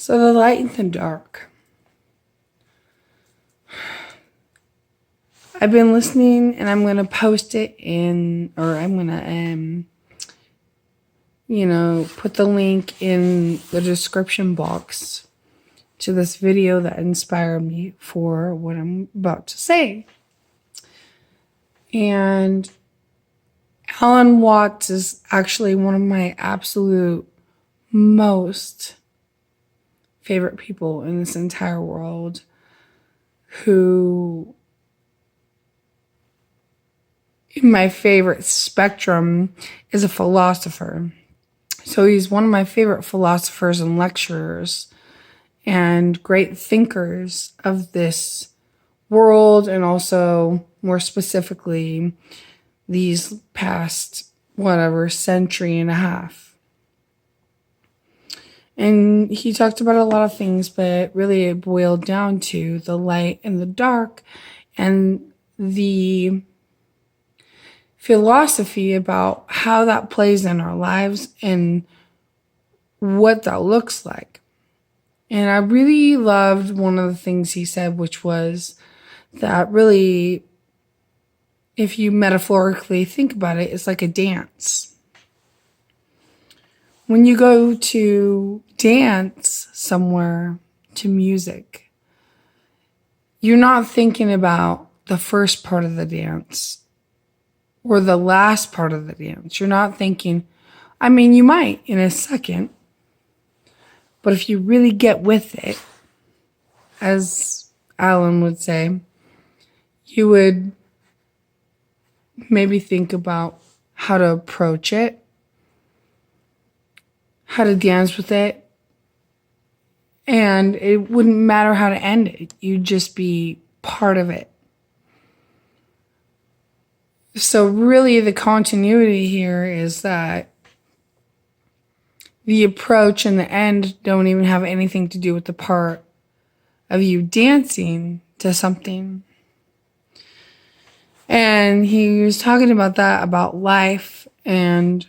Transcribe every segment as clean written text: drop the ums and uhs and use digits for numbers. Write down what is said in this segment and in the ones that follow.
So the light and the dark. I've been listening, and I'm going to post it I'm going to, put the link in the description box to this video that inspired me for what I'm about to say. And Alan Watts is actually one of my absolute most favorite people in this entire world, who in my favorite spectrum is a philosopher. So he's one of my favorite philosophers and lecturers and great thinkers of this world, and also more specifically these past century and a half. And he talked about a lot of things, but really it boiled down to the light and the dark and the philosophy about how that plays in our lives and what that looks like. And I really loved one of the things he said, which was that really, if you metaphorically think about it, it's like a dance. When you go to dance somewhere to music, you're not thinking about the first part of the dance or the last part of the dance. You're not thinking, you might in a second, but if you really get with it, as Alan would say, you would maybe think about how to approach it, how to dance with it, and it wouldn't matter how to end it. You'd just be part of it. So really the continuity here is that the approach and the end don't even have anything to do with the part of you dancing to something. And he was talking about that, about life. And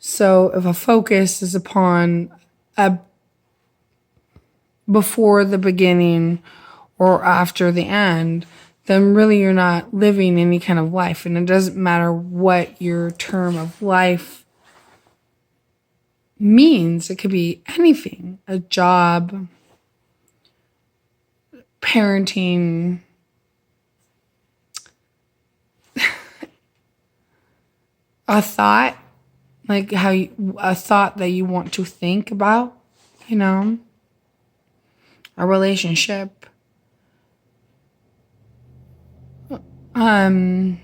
so if a focus is upon before the beginning or after the end, then really you're not living any kind of life. And it doesn't matter what your term of life means. It could be anything: a job, parenting, a thought, like a thought that you want to think about, a relationship, even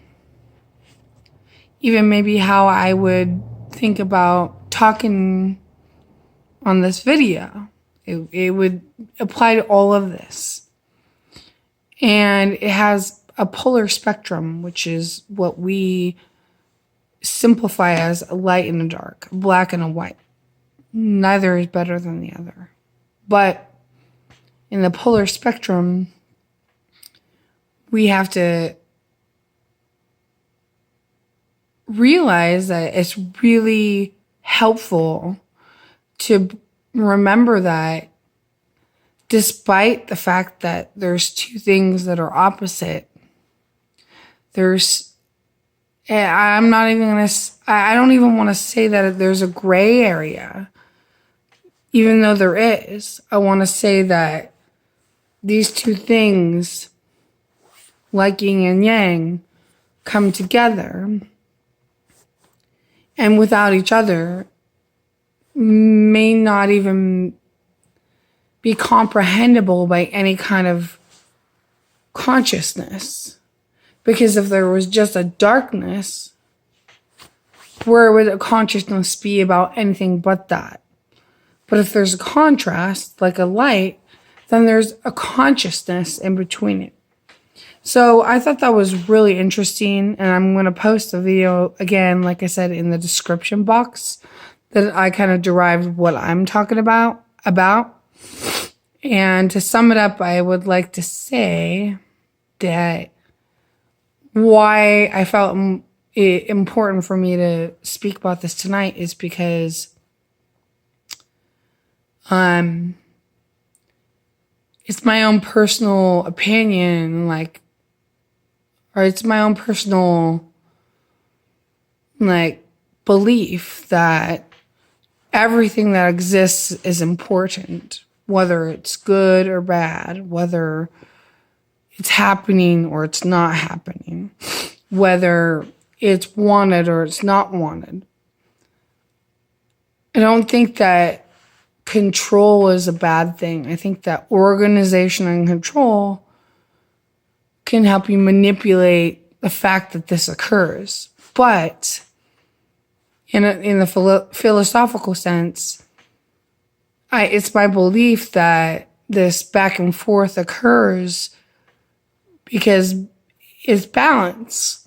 maybe how I would think about talking on this video. It would apply to all of this. And it has a polar spectrum, which is what we simplify as a light and a dark, a black and a white. Neither is better than the other. But in the polar spectrum, we have to realize that it's really helpful to remember that despite the fact that there's two things that are opposite, I don't even want to say that there's a gray area, even though there is. I want to say that these two things, like yin and yang, come together, and without each other may not even be comprehensible by any kind of consciousness. Because if there was just a darkness, where would a consciousness be about anything but that? But if there's a contrast, like a light, then there's a consciousness in between it. So I thought that was really interesting, and I'm going to post a video again, like I said, in the description box, that I kind of derived what I'm talking about. And to sum it up, I would like to say that why I felt it important for me to speak about this tonight is because It's my own personal opinion, like, or it's my own personal, like, belief that everything that exists is important, whether it's good or bad, whether it's happening or it's not happening, whether it's wanted or it's not wanted. I don't think that control is a bad thing. I think that organization and control can help you manipulate the fact that this occurs. But in the philosophical sense, it's my belief that this back and forth occurs because it's balance.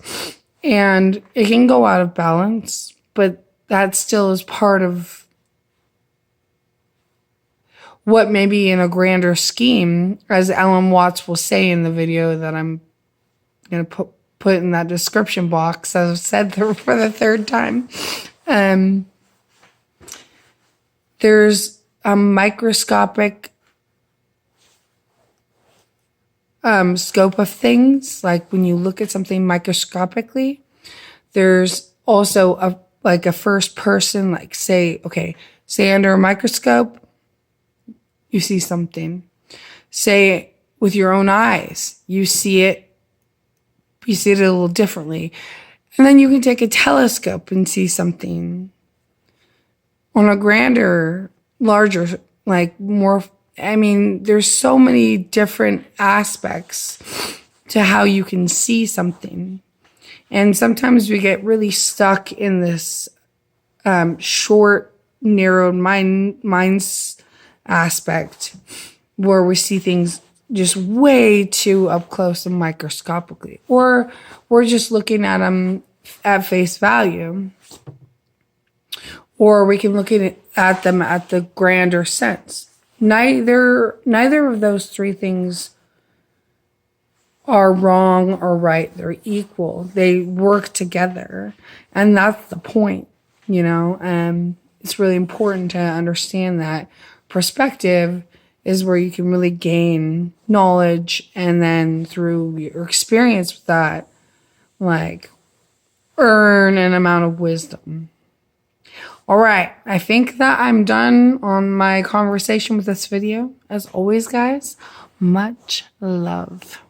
And it can go out of balance, but that still is part of what maybe in a grander scheme, as Alan Watts will say in the video that I'm going to put in that description box, as I've said for the third time, there's a microscopic scope of things. Like when you look at something microscopically, there's also a first person, like say under a microscope, you see something. Say with your own eyes, you see it a little differently. And then you can take a telescope and see something on a grander, larger, like more. I mean, there's so many different aspects to how you can see something. And sometimes we get really stuck in this short, narrowed minds aspect where we see things just way too up close and microscopically, or we're just looking at them at face value, or we can look at them at the grander sense. Neither of those three things are wrong or right. They're equal. They work together, and that's the point. It's really important to understand that perspective is where you can really gain knowledge, and then through your experience with that, like, earn an amount of wisdom. All right, I think that I'm done on my conversation with this video. As always, guys, much love.